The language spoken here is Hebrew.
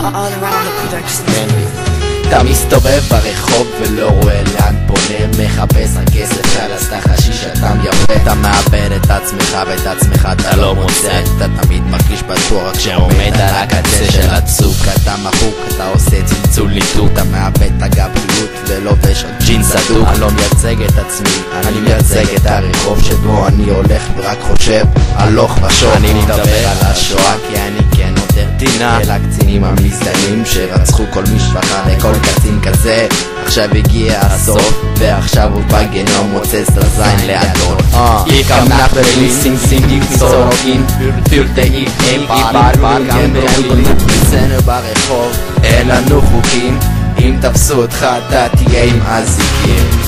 All around the production. אתה מסתובב ברחוב ולא רואה לאן פונה, מחפש הכסף של הסחשיש אתה מייבא. אתה מאבד את עצמך ואת עצמך אתה לא מוצא, אתה תמיד מרגיש בטוח כשעומד על הקצה של הצוק. אתה מחוק, אתה עושה צלצול ניתוק, אתה מאבד את הגבריות ולובש רק ג'ינס אדוק. אני לא מייצג את עצמי, אני מייצג את הרחוב שבו אני הולך ורק חושב הלוך ושוב. אני מדבר על השואה כי אני כן יותר טינה אל הקצינים המזדיינים שרצחו כל משפחה. לכל קצין כזה עכשיו הגיע הסוף ועכשיו הוא בגנום מוצץ את הזין לאדון. Ich am nach Berlin, sing die Sorgen für die Bar גם ברלין. אצלנו ברחוב אין לנו חוקים, אם תפסו אותך אתה תהיה עם אזיקים.